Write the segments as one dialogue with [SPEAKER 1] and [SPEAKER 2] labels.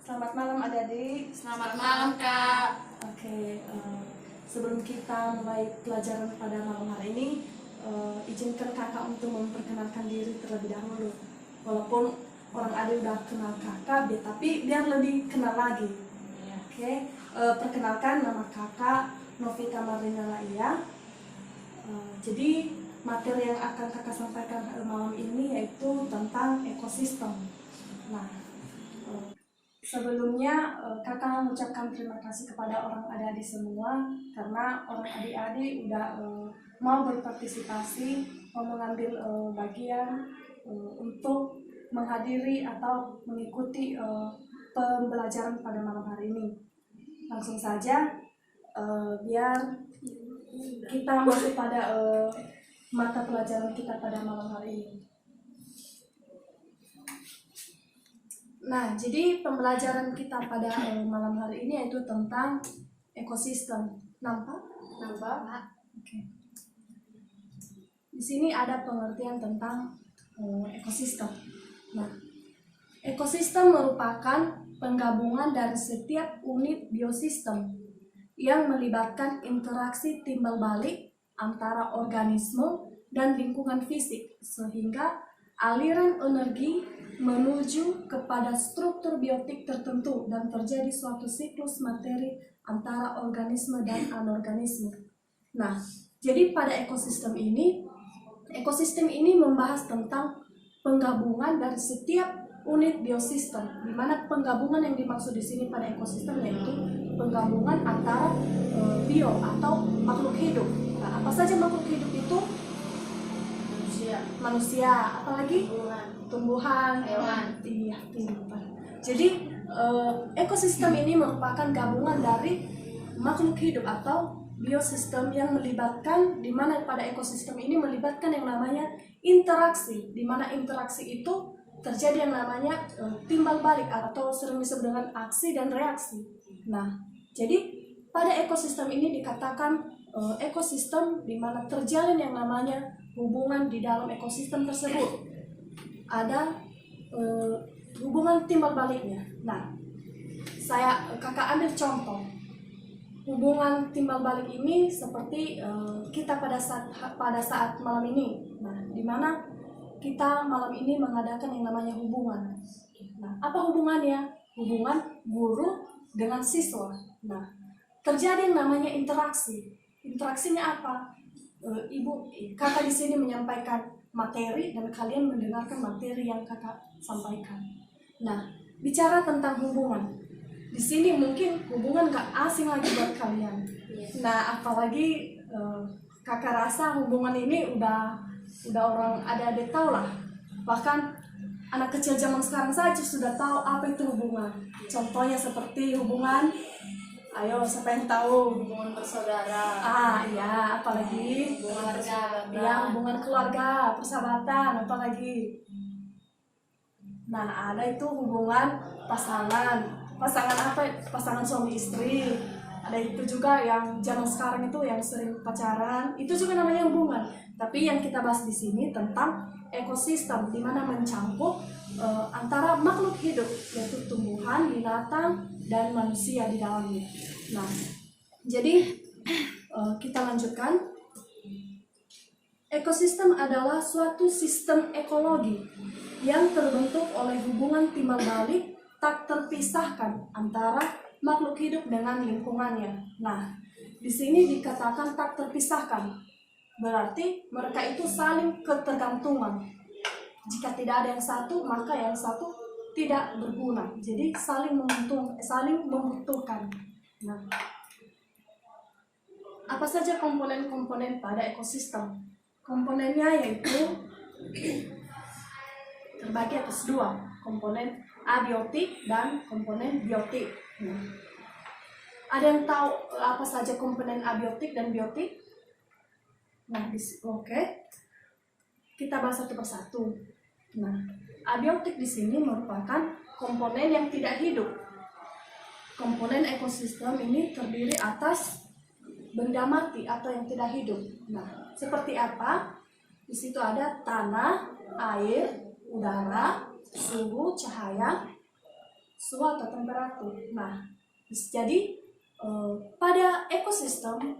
[SPEAKER 1] Selamat malam adik-adik.
[SPEAKER 2] Selamat malam Kak.
[SPEAKER 1] Oke, sebelum kita mulai pelajaran pada malam hari ini, izinkan kakak untuk memperkenalkan diri terlebih dahulu. Walaupun orang adik udah kenal kakak, tapi biar lebih kenal lagi. Oke, perkenalkan nama kakak Novita Marlina Laia. Jadi materi yang akan kakak sampaikan malam ini yaitu tentang ekosistem. Nah, sebelumnya kakak mengucapkan terima kasih kepada orang adik-adik semua karena orang adik-adik udah mau berpartisipasi, mau mengambil bagian untuk menghadiri atau mengikuti pembelajaran pada malam hari ini. Langsung saja biar kita masuk pada mata pelajaran kita pada malam hari ini. Nah, jadi pembelajaran kita pada malam hari ini yaitu tentang ekosistem. Nampak? Oke. Di sini ada pengertian tentang ekosistem. Nah, ekosistem merupakan penggabungan dari setiap unit biosistem yang melibatkan interaksi timbal balik antara organisme dan lingkungan fisik sehingga aliran energi menuju kepada struktur biotik tertentu dan terjadi suatu siklus materi antara organisme dan anorganisme. Nah, jadi pada ekosistem ini membahas tentang penggabungan dari setiap unit biosistem, di mana penggabungan yang dimaksud di sini pada ekosistem yaitu penggabungan antara bio atau makhluk hidup. Nah, apa saja makhluk hidup itu? Manusia, apalagi tumbuhan,
[SPEAKER 2] hewan.
[SPEAKER 1] Iya, jadi ekosistem ini merupakan gabungan dari makhluk hidup atau biosistem yang melibatkan, di mana pada ekosistem ini melibatkan yang namanya interaksi, di mana interaksi itu terjadi yang namanya timbal balik atau sering disebut dengan aksi dan reaksi. Nah, jadi pada ekosistem ini dikatakan ekosistem di mana terjalin yang namanya hubungan di dalam ekosistem tersebut. Ada hubungan timbal baliknya. Nah, kakak ambil contoh. Hubungan timbal balik ini seperti kita pada saat malam ini. Nah, di mana kita malam ini mengadakan yang namanya hubungan. Nah, apa hubungannya? Hubungan guru dengan siswa. Nah, terjadi yang namanya interaksi. Interaksinya apa? Kakak di sini menyampaikan materi dan kalian mendengarkan materi yang kakak sampaikan. Nah, bicara tentang hubungan, di sini mungkin hubungan gak asing lagi buat kalian. Nah, apalagi kakak rasa hubungan ini udah orang ada tahu lah. Bahkan anak kecil zaman sekarang saja sudah tahu apa itu hubungan. Contohnya seperti hubungan, ayo siapa yang tahu?
[SPEAKER 2] Hubungan bersaudara.
[SPEAKER 1] Iya, apalagi
[SPEAKER 2] Hubungan persahabatan.
[SPEAKER 1] Ya, hubungan keluarga, persahabatan, apalagi. Nah, ada itu hubungan pasangan apa? Pasangan suami istri. Ada itu juga yang zaman sekarang itu yang sering pacaran, itu juga namanya hubungan. Tapi yang kita bahas di sini tentang ekosistem, di mana mencampur antara makhluk hidup yaitu tumbuhan, binatang, dan manusia di dalamnya. Nah, jadi kita lanjutkan. Ekosistem adalah suatu sistem ekologi yang terbentuk oleh hubungan timbal balik tak terpisahkan antara makhluk hidup dengan lingkungannya. Nah, di sini dikatakan tak terpisahkan, berarti mereka itu saling ketergantungan. Jika tidak ada yang satu, maka yang satu tidak berguna. Jadi saling membutuhkan. Nah, apa saja komponen-komponen pada ekosistem? Komponennya yaitu terbagi atas dua, komponen abiotik dan komponen biotik. Ada yang tahu apa saja komponen abiotik dan biotik? Nah, oke. Kita bahas satu persatu. Nah, abiotik di sini merupakan komponen yang tidak hidup. Komponen ekosistem ini terdiri atas benda mati atau yang tidak hidup. Nah, seperti apa? Di situ ada tanah, air, udara, suhu, cahaya, suhu atau temperatur. Nah, jadi pada ekosistem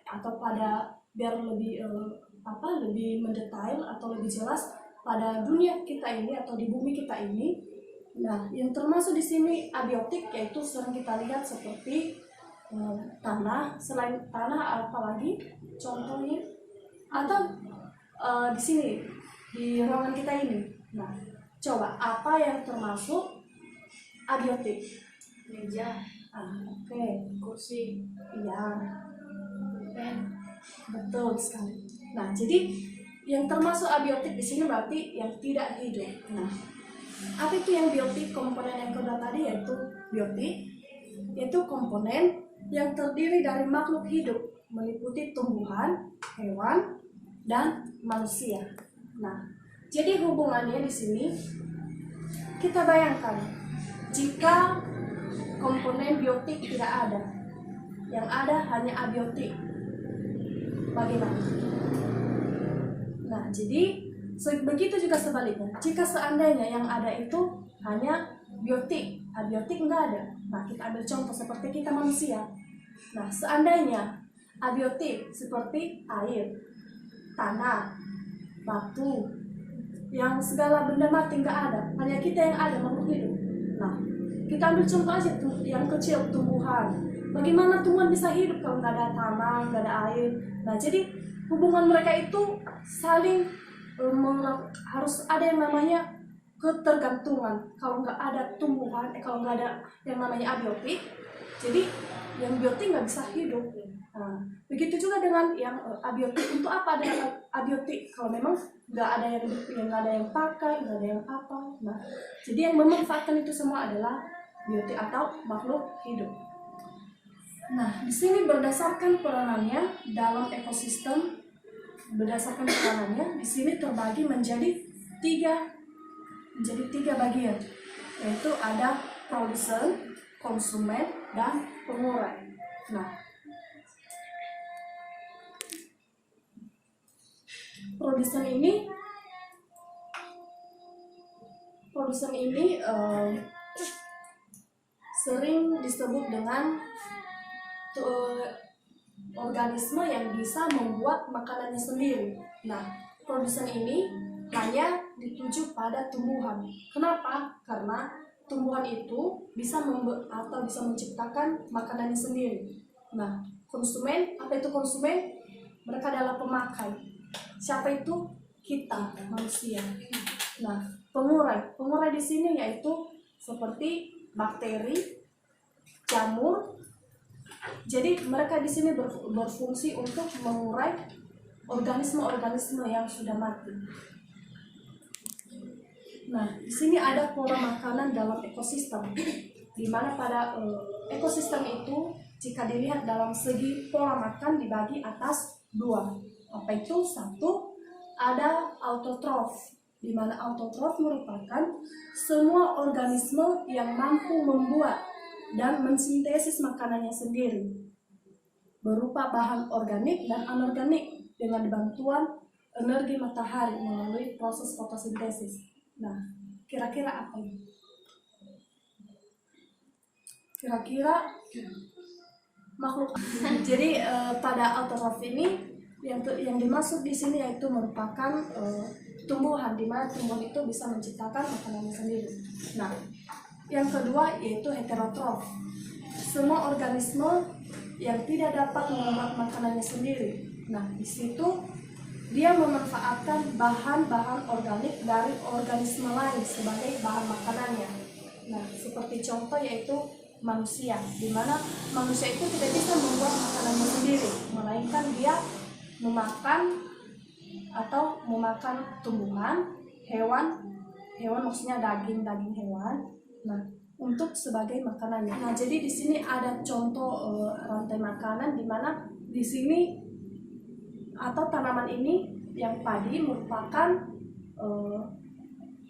[SPEAKER 1] atau pada biar lebih lebih mendetail atau lebih jelas pada dunia kita ini atau di bumi kita ini, nah yang termasuk di sini abiotik yaitu sering kita lihat seperti tanah, selain tanah apalagi contohnya atau di sini di ruangan kita ini. Nah, coba apa yang termasuk abiotik?
[SPEAKER 2] Meja,
[SPEAKER 1] Oke.
[SPEAKER 2] kursi,
[SPEAKER 1] Iya,
[SPEAKER 2] pen,
[SPEAKER 1] betul sekali. Nah, jadi yang termasuk abiotik di sini berarti yang tidak hidup. Nah, apa itu yang biotik? Komponen yang kedua tadi yaitu biotik, yaitu komponen yang terdiri dari makhluk hidup meliputi tumbuhan, hewan, dan manusia. Nah, jadi hubungannya di sini kita bayangkan jika komponen biotik tidak ada, yang ada hanya abiotik, bagaimana? Nah, jadi begitu juga sebaliknya. Jika seandainya yang ada itu hanya biotik, abiotik nggak ada. Nah, kita ambil contoh seperti kita manusia. Nah, seandainya abiotik seperti air, tanah, batu, yang segala benda mati nggak ada, hanya kita yang ada makhluk hidup. Nah, kita ambil contoh aja tuh yang kecil, tumbuhan. Bagaimana tumbuhan bisa hidup kalau nggak ada tanah, nggak ada air? Nah, jadi hubungan mereka itu saling harus ada yang namanya ketergantungan. Kalau nggak ada tumbuhan, kalau nggak ada yang namanya abiotik, jadi yang biotik nggak bisa hidup. Nah, begitu juga dengan yang abiotik. Untuk apa ada abiotik? Kalau memang nggak ada yang nggak ada yang pakai, nggak ada yang apa. Nah, jadi yang memanfaatkan itu semua adalah biotik atau makhluk hidup. Nah, di sini berdasarkan peranannya dalam ekosistem, di sini terbagi menjadi tiga bagian, yaitu ada produsen, konsumen, dan pengurai. Nah, produsen ini sering disebut dengan organisme yang bisa membuat makanannya sendiri. Nah, produsen ini hanya dituju pada tumbuhan. Kenapa? Karena tumbuhan itu bisa menciptakan makanannya sendiri. Nah, konsumen, apa itu konsumen? Mereka adalah pemakai. Siapa itu? Kita, manusia. Nah, pengurai di sini yaitu seperti bakteri, jamur. Jadi mereka di sini berfungsi untuk mengurai organisme-organisme yang sudah mati. Nah, di sini ada pola makanan dalam ekosistem, di mana pada ekosistem itu jika dilihat dalam segi pola makan dibagi atas dua. Apa itu? Satu, ada autotrof, di mana autotrof merupakan semua organisme yang mampu membuat dan mensintesis makanannya sendiri berupa bahan organik dan anorganik dengan bantuan energi matahari melalui proses fotosintesis. Nah, kira-kira apa ini? Kira-kira makhluk. Jadi pada autotrof ini yang dimaksud di sini yaitu merupakan tumbuhan, di mana tumbuhan itu bisa menciptakan makanannya sendiri. Nah, yang kedua yaitu heterotrof, semua organisme yang tidak dapat membuat makanannya sendiri. Nah, di situ dia memanfaatkan bahan-bahan organik dari organisme lain sebagai bahan makanannya. Nah, seperti contoh yaitu manusia, di mana manusia itu tidak bisa membuat makanannya sendiri, melainkan dia memakan tumbuhan, hewan maksudnya daging hewan. Nah, untuk sebagai makanannya. Nah, jadi di sini ada contoh rantai makanan di mana di sini atau tanaman ini yang padi merupakan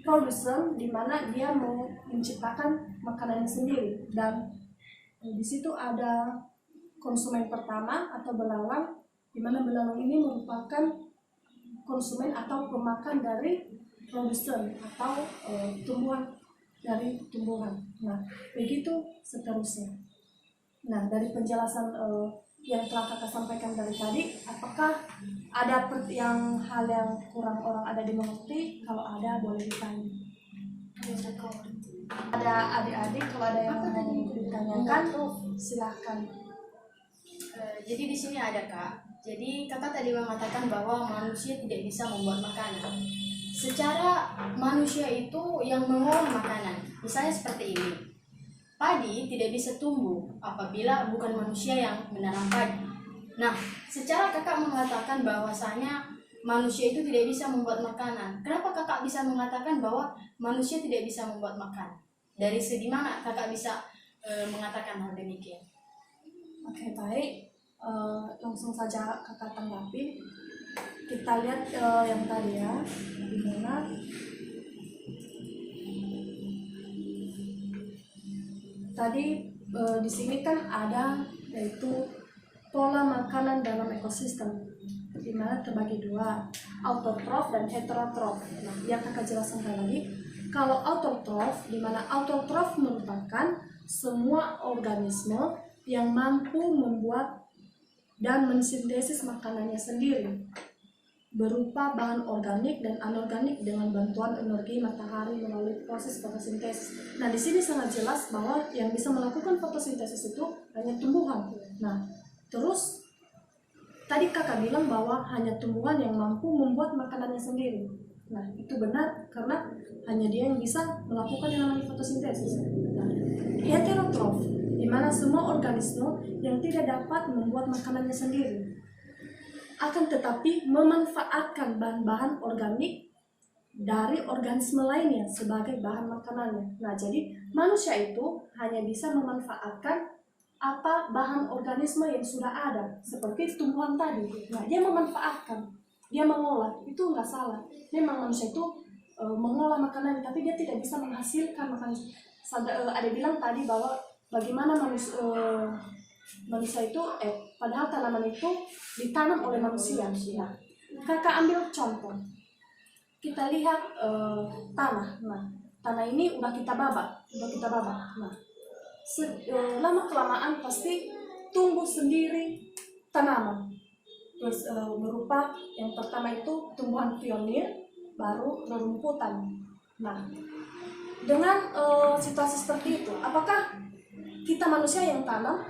[SPEAKER 1] produsen di mana dia mau menciptakan makanannya sendiri, dan di situ ada konsumen pertama atau belalang, di mana belalang ini merupakan konsumen atau pemakan dari produsen atau tumbuhan dari tumbuhan. Nah, begitu seterusnya. Nah, dari penjelasan yang telah kakak sampaikan dari tadi, apakah ada hal yang kurang orang ada dimengerti? Kalau ada, boleh ditanya. Ada adik-adik, kalau ada yang mau ditanyakan, silahkan.
[SPEAKER 2] Jadi di sini ada Kak. Jadi kakak tadi mengatakan bahwa manusia tidak bisa membuat makanan. Secara manusia itu yang mengolah makanan. Misalnya seperti ini. Padi tidak bisa tumbuh apabila bukan manusia yang menanam padi. Nah, secara kakak mengatakan bahwasanya manusia itu tidak bisa membuat makanan. Kenapa kakak bisa mengatakan bahwa manusia tidak bisa membuat makanan? Dari segi mana kakak bisa mengatakan hal demikian?
[SPEAKER 1] Oke, baik. Langsung saja kakak tanggapi. Kita lihat yang tadi ya, di mana tadi di sini kan ada yaitu pola makanan dalam ekosistem, di mana terbagi dua, autotrof dan heterotrof. Nah, yang kakak jelaskan lagi, kalau autotrof, di mana autotrof merupakan semua organisme yang mampu membuat dan mensintesis makanannya sendiri berupa bahan organik dan anorganik dengan bantuan energi matahari melalui proses fotosintesis. Nah, di sini sangat jelas bahwa yang bisa melakukan fotosintesis itu hanya tumbuhan. Nah, terus tadi kakak bilang bahwa hanya tumbuhan yang mampu membuat makanannya sendiri. Nah, itu benar karena hanya dia yang bisa melakukan yang namanya fotosintesis. Nah, heterotrof, di mana semua organisme yang tidak dapat membuat makanannya sendiri, akan tetapi memanfaatkan bahan-bahan organik dari organisme lainnya sebagai bahan makanannya. Nah, jadi manusia itu hanya bisa memanfaatkan apa bahan organisme yang sudah ada, seperti tumbuhan tadi. Nah, dia memanfaatkan, dia mengolah, itu nggak salah. Memang manusia itu mengolah makanan, tapi dia tidak bisa menghasilkan makanan. Ada bilang tadi bahwa bagaimana manusia itu padahal tanaman itu ditanam oleh manusia. Nah, kakak ambil contoh, kita lihat tanah. Nah, tanah ini udah kita babak. Nah, lama kelamaan pasti tumbuh sendiri tanaman. Terus berupa yang pertama itu tumbuhan pionir, baru rerumputan. Nah, dengan situasi seperti itu, apakah kita manusia yang tanam?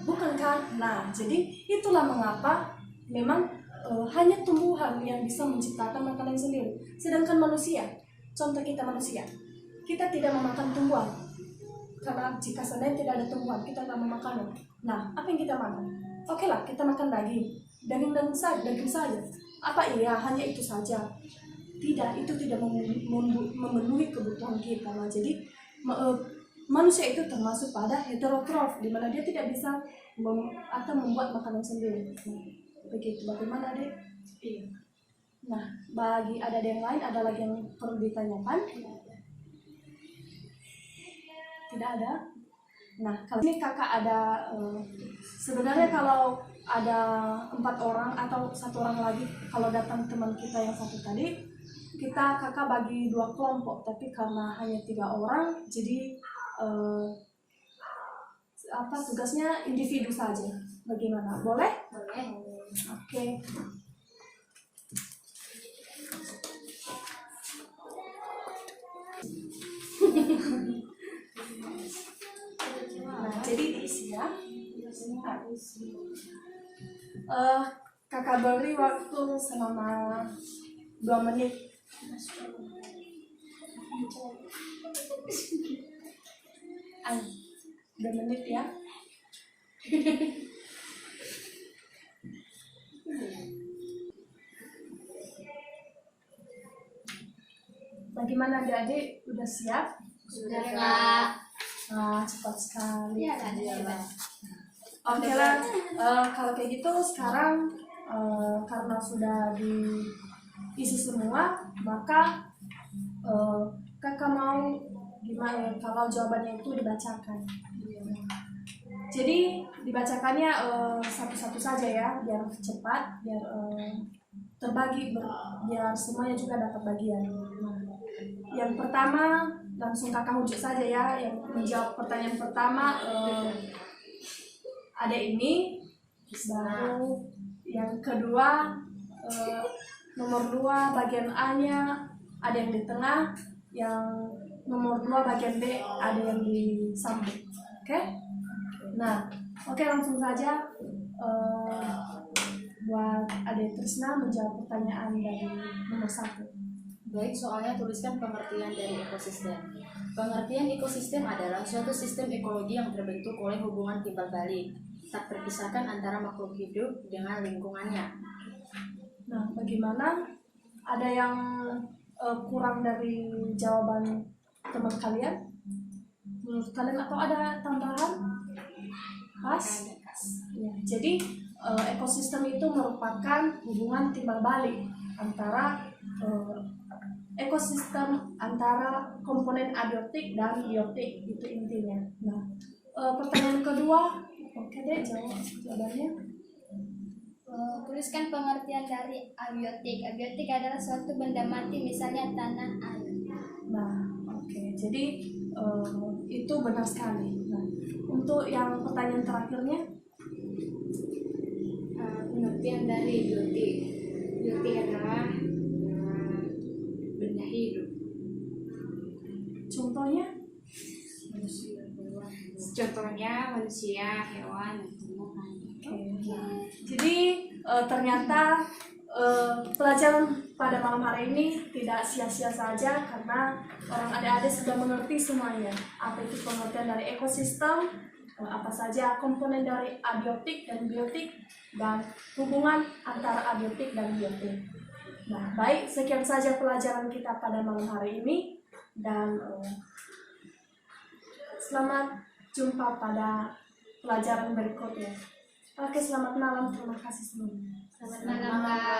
[SPEAKER 1] Bukankah? Nah, jadi itulah mengapa memang hanya tumbuhan yang bisa menciptakan makanan sendiri. Sedangkan manusia, contoh kita manusia, kita tidak memakan tumbuhan. Karena jika seandainya tidak ada tumbuhan, kita tidak memakan. Nah, apa yang kita makan? Oke lah, kita makan daging saja. Apa iya hanya itu saja? Tidak, itu tidak memenuhi kebutuhan kita. Nah, jadi manusia itu termasuk pada heterotrof, di mana dia tidak bisa atau membuat makanan sendiri. Nah, begitu. Bagaimana deh?
[SPEAKER 2] Iya.
[SPEAKER 1] Nah, bagi ada yang lain, ada lagi yang perlu ditanyakan? Tidak ada. Nah, kalau ini kakak ada sebenarnya kalau ada 4 orang atau 1 orang lagi, kalau datang teman kita yang satu tadi, kakak bagi 2 kelompok, tapi karena hanya 3 orang, jadi tugasnya individu saja. Bagaimana? Boleh?
[SPEAKER 2] Boleh.
[SPEAKER 1] Oke. Nah, jadi diisi ya. Kakak beri waktu selama 2 menit. 2 menit ya. Bagaimana adik-adik? Udah siap?
[SPEAKER 2] Sudah Kak.
[SPEAKER 1] Cepat sekali.
[SPEAKER 2] Iya Kak.
[SPEAKER 1] Oke lah, kalau kayak gitu sekarang karena sudah diisi semua, maka kakak mau gimana kalau jawabannya itu dibacakan. Jadi dibacakannya satu-satu saja ya, biar cepat, biar terbagi, biar semuanya juga dapat bagian. Nah, yang pertama langsung kakak Hujuk saja ya yang menjawab pertanyaan pertama. Ada ini, baru yang kedua nomor 2 bagian A-nya ada yang di tengah, yang nomor 2 bagian B ada yang di samping. Oke? Nah, oke, langsung saja buat Adik Trisna menjawab pertanyaan dari nomor 1.
[SPEAKER 2] Baik, soalnya tuliskan pengertian dari ekosistem. Pengertian ekosistem adalah suatu sistem ekologi yang terbentuk oleh hubungan timbal balik, tak terpisahkan antara makhluk hidup dengan lingkungannya.
[SPEAKER 1] Nah, bagaimana? Ada yang kurang dari jawaban teman kalian? Menurut kalian atau ada tambahan? Pas? Ya, jadi ekosistem itu merupakan hubungan timbal balik antara ekosistem antara komponen abiotik dan biotik, itu intinya. Nah, pertanyaan kedua, oke deh, jawabannya.
[SPEAKER 3] Tuliskan pengertian dari abiotik. Abiotik adalah suatu benda mati, misalnya tanah, air.
[SPEAKER 1] Nah, oke, jadi itu benar sekali. Nah, untuk yang pertanyaan terakhirnya,
[SPEAKER 2] Pengertian dari biotik. Biotik adalah benda hidup.
[SPEAKER 1] contohnya,
[SPEAKER 2] Contohnya manusia, hewan, dan tumbuhan.
[SPEAKER 1] jadi ternyata pelajaran pada malam hari ini tidak sia-sia saja karena orang adik-adik sudah mengerti semuanya. Apa itu pengertian dari ekosistem, apa saja komponen dari abiotik dan biotik, dan hubungan antara abiotik dan biotik. Nah, baik, sekian saja pelajaran kita pada malam hari ini, dan selamat jumpa pada pelajaran berikutnya. Oke, selamat malam, terima kasih semuanya.
[SPEAKER 3] Selamat malam, Kak.